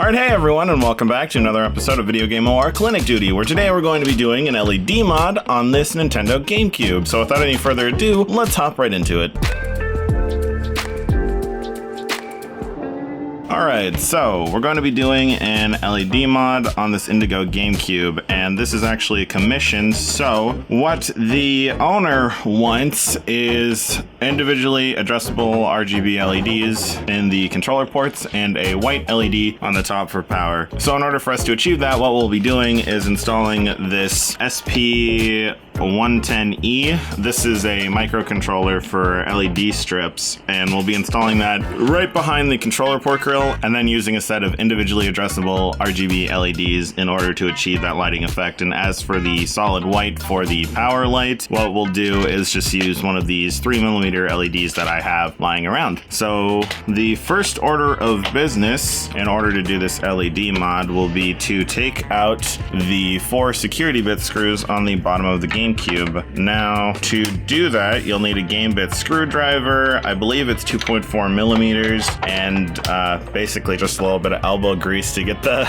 Alright, hey everyone, and welcome back to another episode of VideoGame O.R. Clinic Duty, where today we're going to be doing an LED mod on this Nintendo Gamecube. So without any further ado, let's hop right into it. Alright, so we're going to be doing an LED mod on this Indigo Gamecube, and this is actually a commission. So what the owner wants is individually addressable RGB LEDs in the controller ports and a white LED on the top for power. So in order for us to achieve that, what we'll be doing is installing this SP110E. This is a microcontroller for LED strips, and we'll be installing that right behind the controller port grill, and then using a set of individually addressable RGB LEDs in order to achieve that lighting effect. And as for the solid white for the power light, what we'll do is just use one of these 3mm LEDs that I have lying around. So the first order of business in order to do this LED mod will be to take out the 4 security bit screws on the bottom of the Gamecube. Now, to do that, you'll need a game bit screwdriver. I believe it's 2.4mm, and basically just a little bit of elbow grease to get the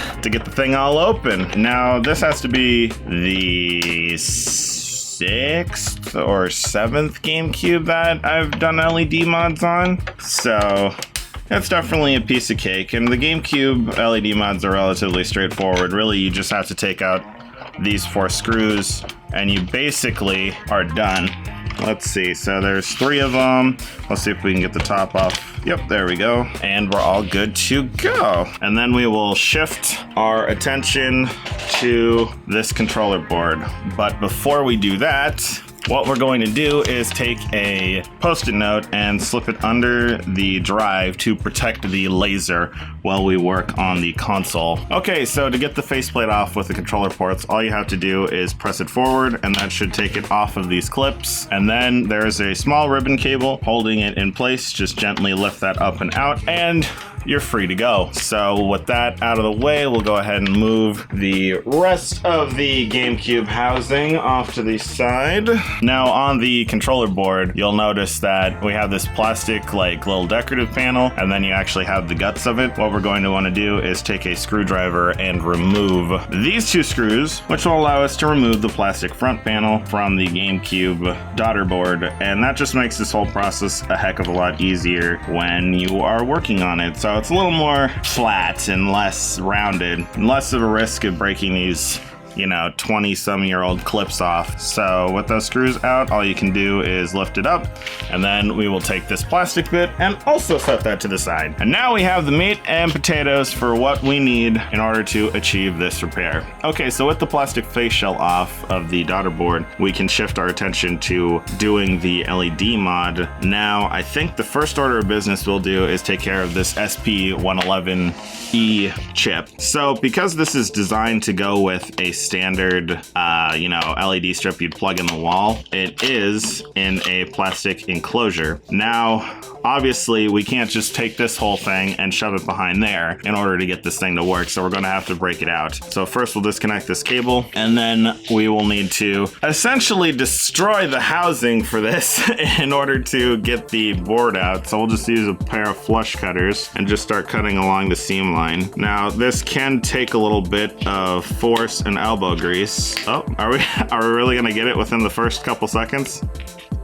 thing all open. Now, this has to be the 6th or 7th Gamecube that I've done LED mods on, so it's definitely a piece of cake. And the Gamecube LED mods are relatively straightforward. Really, you just have to take out these 4 screws and you basically are done. Let's see, so there's 3 of them. Let's see if we can get the top off. Yep, there we go. And we're all good to go. And then we will shift our attention to this controller board. But before we do that, what we're going to do is take a Post-it note and slip it under the drive to protect the laser while we work on the console. Okay, so to get the faceplate off with the controller ports, all you have to do is press it forward, and that should take it off of these clips. And then there's a small ribbon cable holding it in place. Just gently lift that up and out, and you're free to go. So with that out of the way, we'll go ahead and move the rest of the Gamecube housing off to the side. Now on the controller board, you'll notice that we have this plastic like little decorative panel, and then you actually have the guts of it. What we're going to want to do is take a screwdriver and remove these 2 screws, which will allow us to remove the plastic front panel from the Gamecube Daughterboard. And that just makes this whole process a heck of a lot easier when you are working on it. So it's a little more flat and less rounded, and less of a risk of breaking these 20-some-year-old clips off. So with those screws out, all you can do is lift it up, and then we will take this plastic bit and also set that to the side. And now we have the meat and potatoes for what we need in order to achieve this repair. Okay, so with the plastic face shell off of the Daughterboard, we can shift our attention to doing the LED mod. Now, I think the first order of business we'll do is take care of this SP111E chip. So because this is designed to go with a standard, LED strip you'd plug in the wall, it is in a plastic enclosure. Now, obviously, we can't just take this whole thing and shove it behind there in order to get this thing to work, so we're going to have to break it out. So first we'll disconnect this cable, and then we will need to essentially destroy the housing for this in order to get the board out. So we'll just use a pair of flush cutters and just start cutting along the seam line. Now, this can take a little bit of force and elbow grease. Oh, are we really gonna get it within the first couple seconds?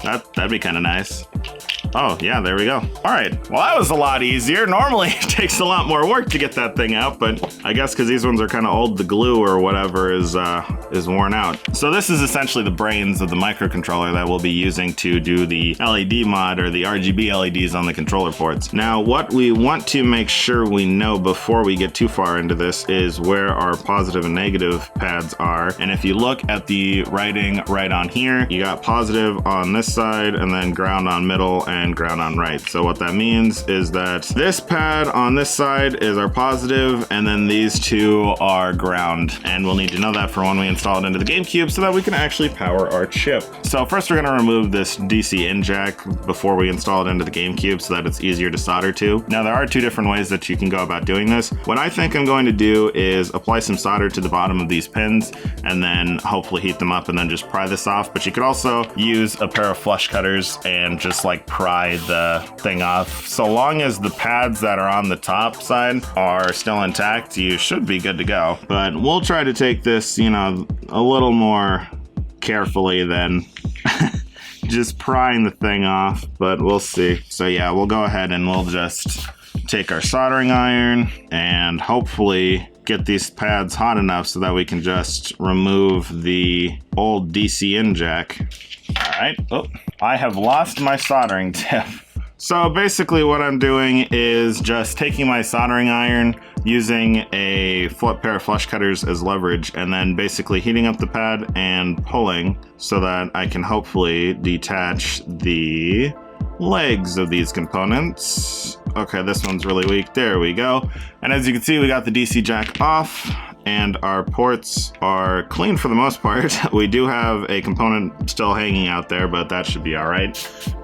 That'd be kind of nice. Oh, yeah, there we go. All right, well, that was a lot easier. Normally, it takes a lot more work to get that thing out, but I guess because these ones are kind of old, the glue or whatever is worn out. So this is essentially the brains of the microcontroller that we'll be using to do the LED mod, or the RGB LEDs on the controller ports. Now, what we want to make sure we know before we get too far into this is where our positive and negative pads are. And if you look at the writing right on here, you got positive on this side, and then ground on middle, and ground on right. So what that means is that this pad on this side is our positive, and then these 2 are ground. And we'll need to know that for when we install it into the Gamecube so that we can actually power our chip. So first we're going to remove this DC in jack before we install it into the Gamecube so that it's easier to solder to. Now, there are 2 different ways that you can go about doing this. What I think I'm going to do is apply some solder to the bottom of these pins, and then hopefully heat them up and then just pry this off. But you could also use a pair of flush cutters and just like pry pry the thing off. So long as the pads that are on the top side are still intact, you should be good to go. But we'll try to take this, you know, a little more carefully than just prying the thing off, but we'll see. So yeah, we'll go ahead and we'll just take our soldering iron and hopefully get these pads hot enough so that we can just remove the old DC in jack. All right, oh, I have lost my soldering tip. So basically what I'm doing is just taking my soldering iron, using a pair of flush cutters as leverage, and then basically heating up the pad and pulling so that I can hopefully detach the legs of these components. Okay, this one's really weak. There we go. And as you can see, we got the DC jack off and our ports are clean for the most part. We do have a component still hanging out there, but that should be all right.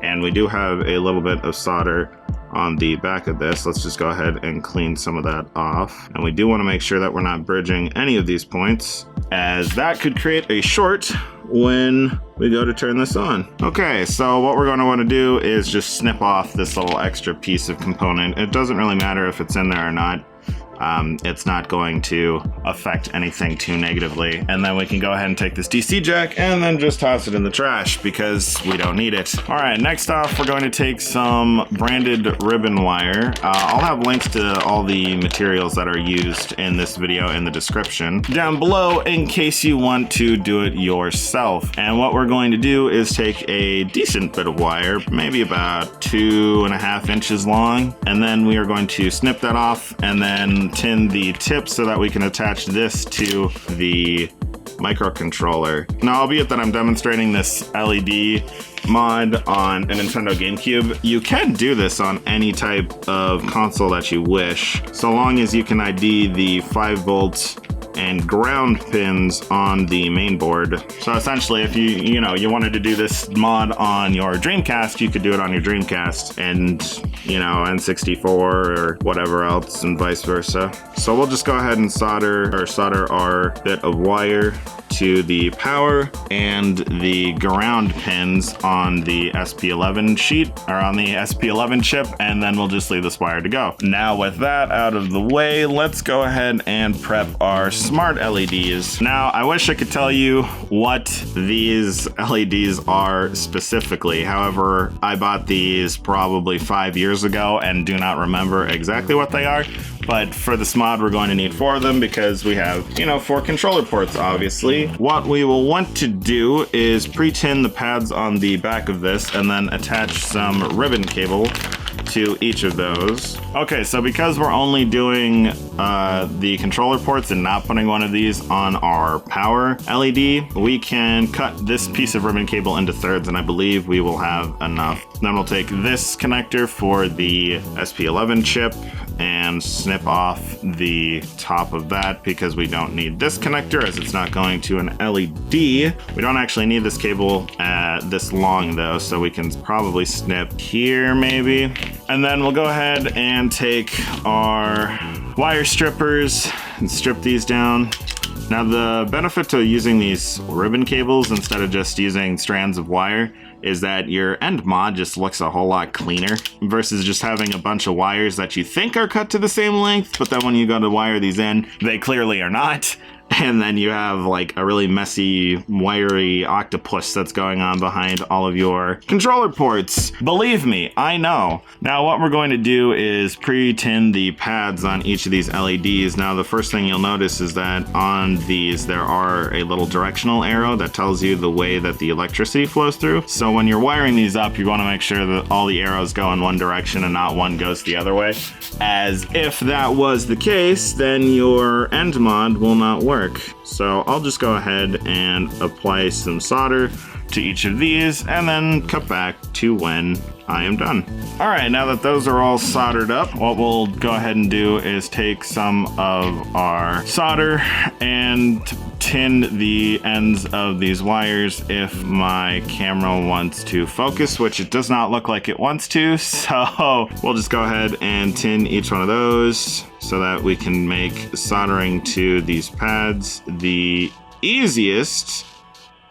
And we do have a little bit of solder on the back of this. Let's just go ahead and clean some of that off. And we do want to make sure that we're not bridging any of these points, as that could create a short when we go to turn this on. Okay, so what we're going to want to do is just snip off this little extra piece of component. It doesn't really matter if it's in there or not. It's not going to affect anything too negatively. And then we can go ahead and take this DC jack and then just toss it in the trash because we don't need it. All right, next off, we're going to take some branded ribbon wire. I'll have links to all the materials that are used in this video in the description down below in case you want to do it yourself. And what we're going to do is take a decent bit of wire, maybe about 2.5 inches long, and then we are going to snip that off and then tin the tip so that we can attach this to the microcontroller. Now, albeit that I'm demonstrating this LED mod on a Nintendo GameCube, you can do this on any type of console that you wish, so long as you can ID the 5-volt and ground pins on the main board. So essentially, if you wanted to do this mod on your Dreamcast, you could do it on your Dreamcast and, N64 or whatever else, and vice versa. So we'll just go ahead and solder our bit of wire to the power and the ground pins on the SP11 sheet, or on the SP11 chip, and then we'll just leave this wire to go. Now with that out of the way, let's go ahead and prep our smart LEDs. Now, I wish I could tell you what these LEDs are specifically. However, I bought these probably 5 years ago and do not remember exactly what they are. But for this mod, we're going to need 4 of them because we have, 4 controller ports, obviously. What we will want to do is pre-tin the pads on the back of this and then attach some ribbon cable to each of those. Okay, so because we're only doing the controller ports and not putting one of these on our power LED, we can cut this piece of ribbon cable into thirds, and I believe we will have enough. Then we'll take this connector for the SP11 chip and snip off the top of that because we don't need this connector as it's not going to an LED. We don't actually need this cable this long though, so we can probably snip here maybe. And then we'll go ahead and take our wire strippers and strip these down. Now, the benefit to using these ribbon cables instead of just using strands of wire is that your end mod just looks a whole lot cleaner versus just having a bunch of wires that you think are cut to the same length, but then when you go to wire these in, they clearly are not. And then you have like a really messy, wiry octopus that's going on behind all of your controller ports. Believe me, I know. Now what we're going to do is pre-tin the pads on each of these LEDs. Now the first thing you'll notice is that on these there are a little directional arrow that tells you the way that the electricity flows through. So when you're wiring these up, you want to make sure that all the arrows go in one direction and not one goes the other way. As if that was the case, then your end mod will not work. So I'll just go ahead and apply some solder to each of these and then cut back to when I am done. All right, now that those are all soldered up, what we'll go ahead and do is take some of our solder and tin the ends of these wires if my camera wants to focus, which it does not look like it wants to. So we'll just go ahead and tin each one of those so that we can make soldering to these pads the easiest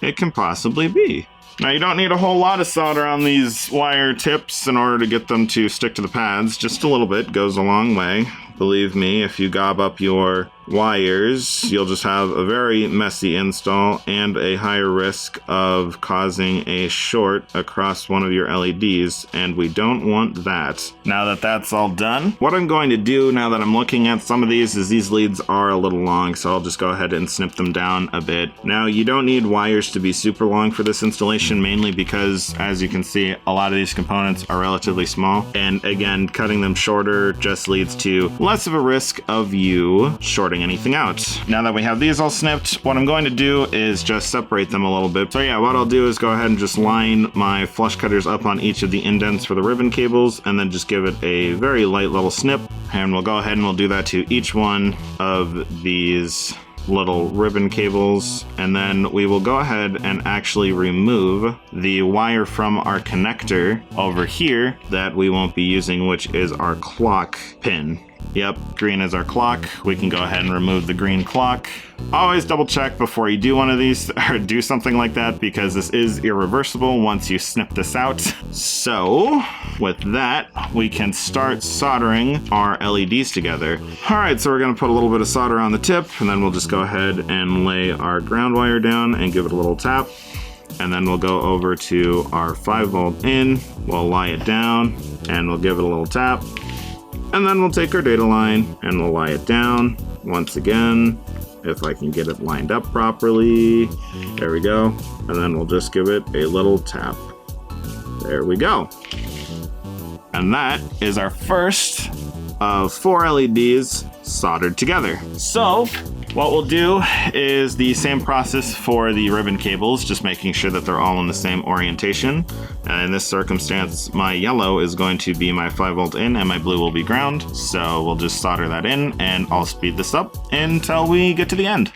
it can possibly be. Now you don't need a whole lot of solder on these wire tips in order to get them to stick to the pads. Just a little bit goes a long way. Believe me, if you gob up your wires, you'll just have a very messy install and a higher risk of causing a short across one of your LEDs, and we don't want that. Now that that's all done, what I'm going to do now that I'm looking at some of these is these leads are a little long, so I'll just go ahead and snip them down a bit. Now you don't need wires to be super long for this installation, mainly because, as you can see, a lot of these components are relatively small, and again, cutting them shorter just leads to less of a risk of you shorting anything out. Now that we have these all snipped, what I'm going to do is just separate them a little bit. So yeah, what I'll do is go ahead and just line my flush cutters up on each of the indents for the ribbon cables, and then just give it a very light little snip. And we'll go ahead and we'll do that to each one of these little ribbon cables, and then we will go ahead and actually remove the wire from our connector over here that we won't be using, which is our clock pin. Yep, green is our clock. We can go ahead and remove the green clock. Always double check before you do one of these or do something like that, because this is irreversible once you snip this out. So with that, we can start soldering our LEDs together. All right, so we're gonna put a little bit of solder on the tip, and then we'll just go ahead and lay our ground wire down and give it a little tap. And then we'll go over to our 5-volt in, we'll lie it down, and we'll give it a little tap. And then we'll take our data line and we'll lie it down once again, if I can get it lined up properly. There we go. And then we'll just give it a little tap. There we go. And that is our first of 4 LEDs soldered together. So what we'll do is the same process for the ribbon cables, just making sure that they're all in the same orientation. And in this circumstance, my yellow is going to be my 5-volt in and my blue will be ground. So we'll just solder that in, and I'll speed this up until we get to the end.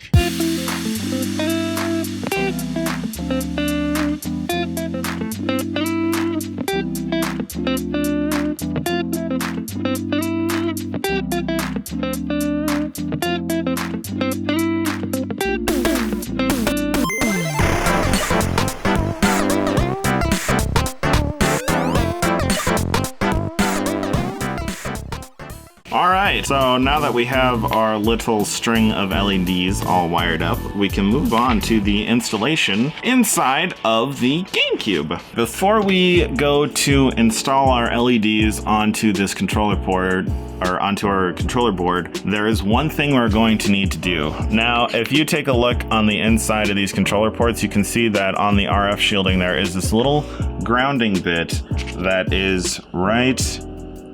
Alright, so now that we have our little string of LEDs all wired up, we can move on to the installation inside of the Gamecube. Before we go to install our LEDs onto this controller port, or onto our controller board, there is one thing we're going to need to do. Now, if you take a look on the inside of these controller ports, you can see that on the RF shielding there is this little grounding bit that is right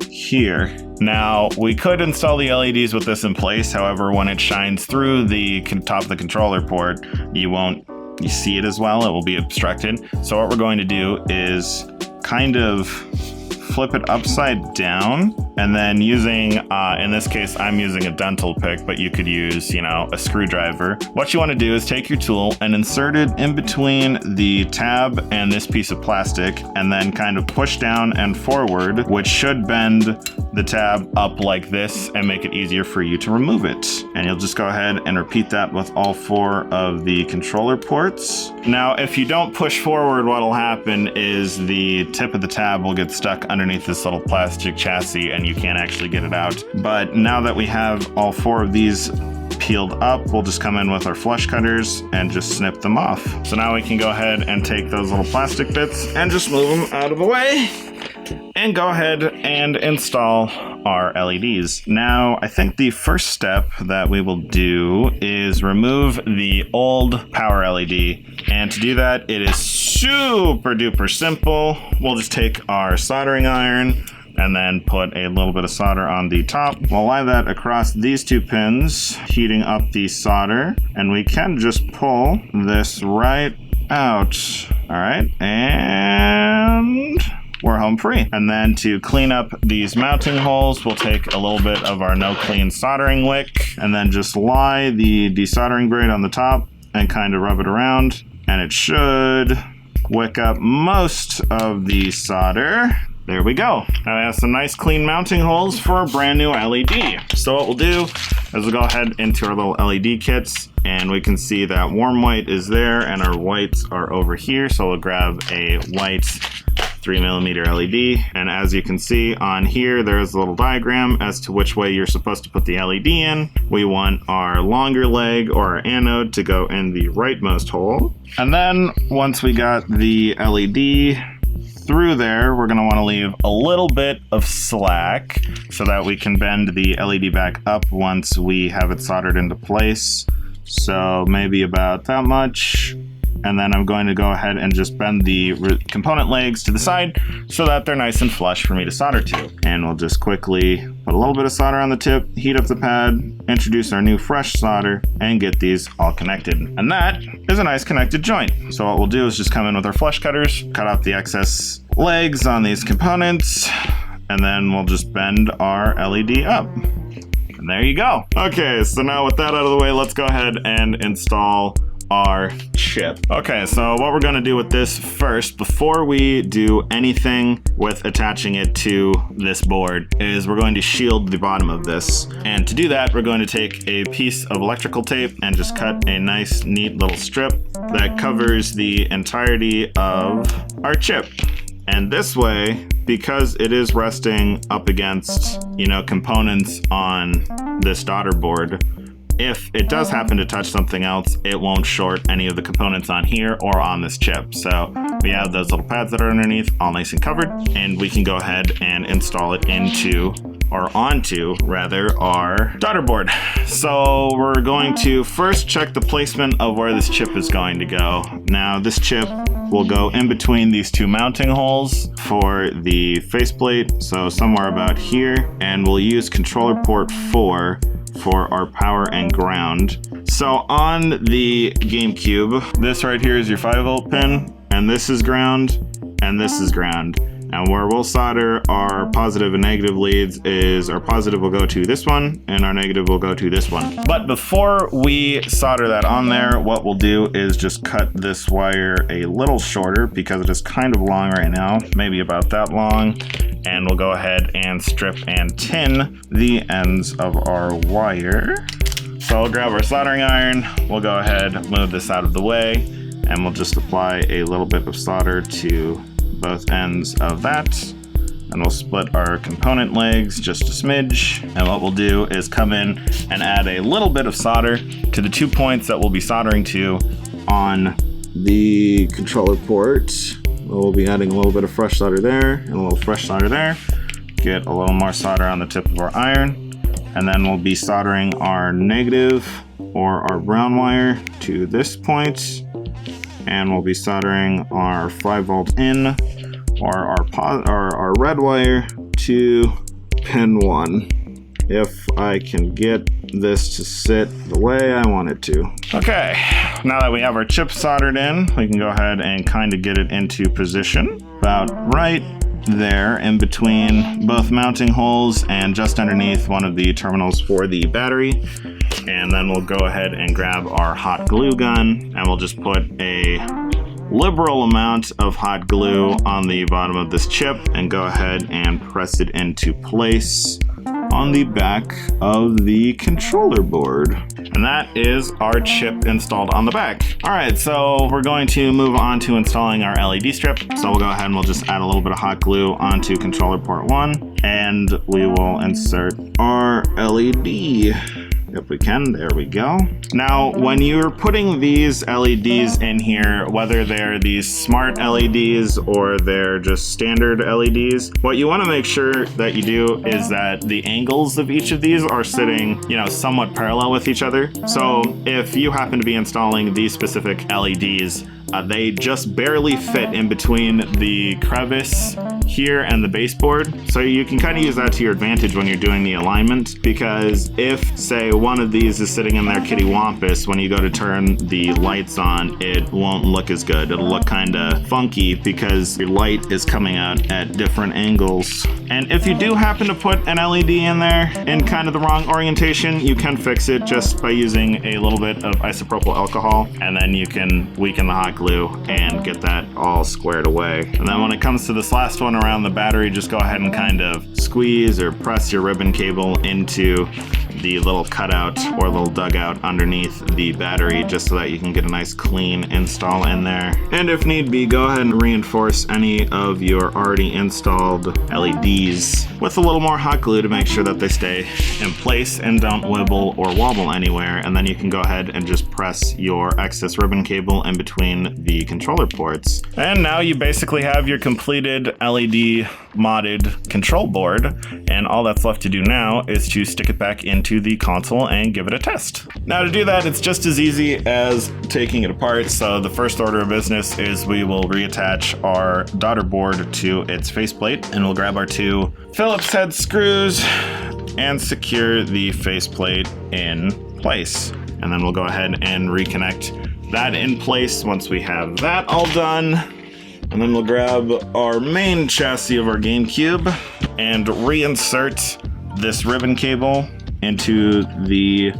here. Now, we could install the LEDs with this in place, however, when it shines through the top of the controller port, you see it as well, it will be obstructed. So what we're going to do is kind of flip it upside down, and then using, in this case, I'm using a dental pick, but you could use, a screwdriver. What you want to do is take your tool and insert it in between the tab and this piece of plastic, and then kind of push down and forward, which should bend the tab up like this and make it easier for you to remove it. And you'll just go ahead and repeat that with all 4 of the controller ports. Now, if you don't push forward, what'll happen is the tip of the tab will get stuck underneath this little plastic chassis and you can't actually get it out. But now that we have all 4 of these peeled up, we'll just come in with our flush cutters and just snip them off. So now we can go ahead and take those little plastic bits and just move them out of the way and go ahead and install our LEDs. Now, I think the first step that we will do is remove the old power LED. And to do that, it is super duper simple. We'll just take our soldering iron and then put a little bit of solder on the top. We'll lie that across these 2 pins, heating up the solder, and we can just pull this right out. All right, and we're home free. And then to clean up these mounting holes, we'll take a little bit of our no clean soldering wick and then just lie the desoldering braid on the top and kind of rub it around, and it should wick up most of the solder. There we go. Now we have some nice clean mounting holes for a brand new LED. So what we'll do is we'll go ahead into our little LED kits, and we can see that warm white is there and our whites are over here. So we'll grab a white 3mm LED, and as you can see on here, there's a little diagram as to which way you're supposed to put the LED in. We want our longer leg or our anode to go in the rightmost hole. And then once we got the LED through there, we're going to want to leave a little bit of slack so that we can bend the LED back up once we have it soldered into place. So maybe about that much. And then I'm going to go ahead and just bend the component legs to the side so that they're nice and flush for me to solder to. And we'll just quickly put a little bit of solder on the tip, heat up the pad, introduce our new fresh solder, and get these all connected. And that is a nice connected joint. So what we'll do is just come in with our flush cutters, cut off the excess legs on these components, and then we'll just bend our LED up. And there you go. Okay, so now with that out of the way, let's go ahead and install our chip. Okay, so what we're going to do with this first, before we do anything with attaching it to this board, is we're going to shield the bottom of this. And to do that, we're going to take a piece of electrical tape and just cut a nice, neat little strip that covers the entirety of our chip. And this way, because it is resting up against, components on this Daughterboard, if it does happen to touch something else, it won't short any of the components on here or on this chip. So we have those little pads that are underneath, all nice and covered, and we can go ahead and install it onto our Daughterboard. So we're going to first check the placement of where this chip is going to go. Now this chip will go in between these two mounting holes for the faceplate, so somewhere about here, and we'll use controller port 4 for our power and ground. So on the Gamecube, this right here is your 5V pin, and this is ground, and this is ground. And where we'll solder our positive and negative leads is our positive will go to this one and our negative will go to this one. But before we solder that on there, what we'll do is just cut this wire a little shorter because it is kind of long right now, maybe about that long. And we'll go ahead and strip and tin the ends of our wire. So we'll grab our soldering iron, we'll go ahead, move this out of the way, and we'll just apply a little bit of solder to both ends of that, and we'll split our component legs just a smidge. And what we'll do is come in and add a little bit of solder to the 2 points that we'll be soldering to on the controller port. We'll be adding a little bit of fresh solder there and a little fresh solder there. Get a little more solder on the tip of our iron, and then we'll be soldering our negative or our brown wire to this point, and we'll be soldering our 5V in or our red wire to pin 1. If I can get this to sit the way I want it to. Okay, now that we have our chip soldered in, we can go ahead and kind of get it into position about right there in between both mounting holes and just underneath one of the terminals for the battery. And then we'll go ahead and grab our hot glue gun, and we'll just put a liberal amount of hot glue on the bottom of this chip and go ahead and press it into place on the back of the controller board. And that is our chip installed on the back. All right, so we're going to move on to installing our LED strip. So we'll go ahead and we'll just add a little bit of hot glue onto controller port 1, and we will insert our LED. If we can, there we go. Now, when you're putting these LEDs in here, whether they're these smart LEDs or they're just standard LEDs, what you want to make sure that you do is that the angles of each of these are sitting, somewhat parallel with each other. So if you happen to be installing these specific LEDs, they just barely fit in between the crevice here and the baseboard. So you can kind of use that to your advantage when you're doing the alignment, because if, say, one of these is sitting in there kittywampus, when you go to turn the lights on, it won't look as good. It'll look kind of funky because your light is coming out at different angles. And if you do happen to put an LED in there in kind of the wrong orientation, you can fix it just by using a little bit of isopropyl alcohol, and then you can weaken the hot glue and get that all squared away. And then when it comes to this last one around the battery, just go ahead and kind of squeeze or press your ribbon cable into the little cutout or little dugout underneath the battery, just so that you can get a nice clean install in there. And if need be, go ahead and reinforce any of your already installed LEDs with a little more hot glue to make sure that they stay in place and don't wibble or wobble anywhere. And then you can go ahead and just press your excess ribbon cable in between the controller ports. And now you basically have your completed LED modded control board, and all that's left to do now is to stick it back into the console and give it a test. Now to do that, it's just as easy as taking it apart. So the first order of business is we will reattach our Daughterboard to its faceplate, and we'll grab our 2 Phillips head screws and secure the faceplate in place. And then we'll go ahead and reconnect that in place once we have that all done. And then we'll grab our main chassis of our GameCube and reinsert this ribbon cable into the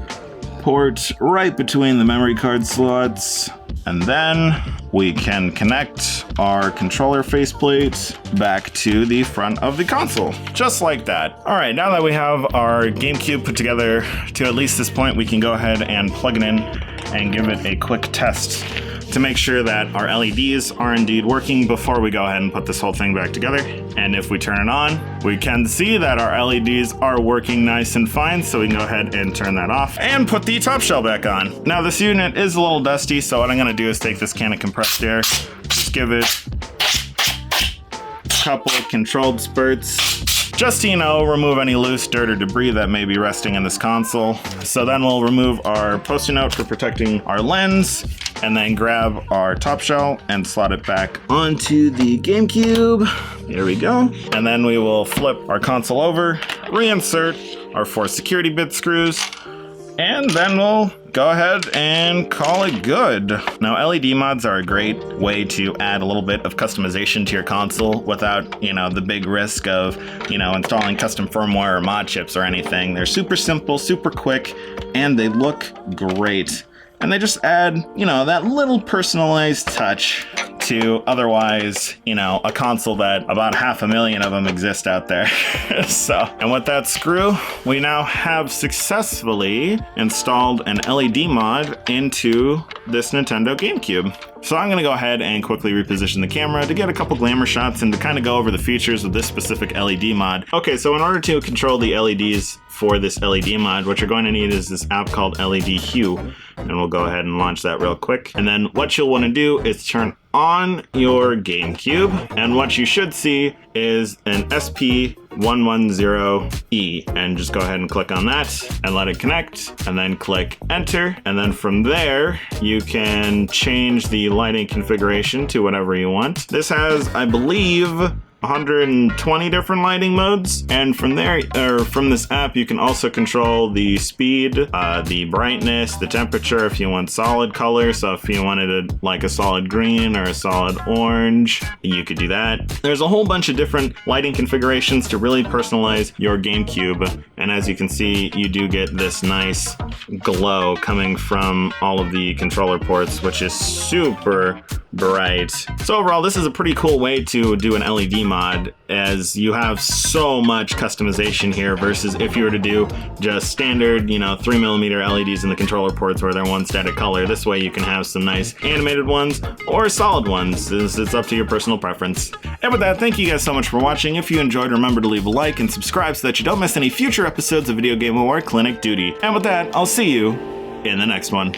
port right between the memory card slots. And then we can connect our controller faceplate back to the front of the console, just like that. All right, now that we have our GameCube put together to at least this point, we can go ahead and plug it in and give it a quick test to make sure that our LEDs are indeed working before we go ahead and put this whole thing back together. And if we turn it on, we can see that our LEDs are working nice and fine, so we can go ahead and turn that off and put the top shell back on. Now this unit is a little dusty, so what I'm gonna do is take this can of compressed air, just give it a couple controlled spurts, just to, remove any loose dirt or debris that may be resting in this console. So then we'll remove our Post-it note for protecting our lens, and then grab our top shell and slot it back onto the GameCube. There we go. And then we will flip our console over, reinsert our 4 security bit screws, and then we'll go ahead and call it good. Now, LED mods are a great way to add a little bit of customization to your console without, the big risk of, installing custom firmware or mod chips or anything. They're super simple, super quick, and they look great. And they just add, that little personalized touch to otherwise, a console that about 500,000 of them exist out there. And with that screw, we now have successfully installed an LED mod into this Nintendo GameCube. So I'm gonna go ahead and quickly reposition the camera to get a couple glamour shots and to kind of go over the features of this specific LED mod. Okay, so in order to control the LEDs for this LED mod, what you're going to need is this app called LED Hue. And we'll go ahead and launch that real quick. And then what you'll want to do is turn on your GameCube, and what you should see is an SP110E, and just go ahead and click on that and let it connect, and then click enter. And then from there, you can change the lighting configuration to whatever you want. This has, I believe, 120 different lighting modes, and from there, or from this app, you can also control the speed, the brightness, the temperature if you want solid color. So if you wanted it like a solid green or a solid orange, you could do that. There's a whole bunch of different lighting configurations to really personalize your GameCube, and as you can see, you do get this nice glow coming from all of the controller ports, which is super bright. So overall, this is a pretty cool way to do an LED mod, as you have so much customization here versus if you were to do just standard, 3mm LEDs in the controller ports where they're one static color. This way you can have some nice animated ones or solid ones. It's up to your personal preference. And with that, thank you guys so much for watching. If you enjoyed, remember to leave a like and subscribe so that you don't miss any future episodes of Video Game O.R. Clinic Duty. And with that, I'll see you in the next one.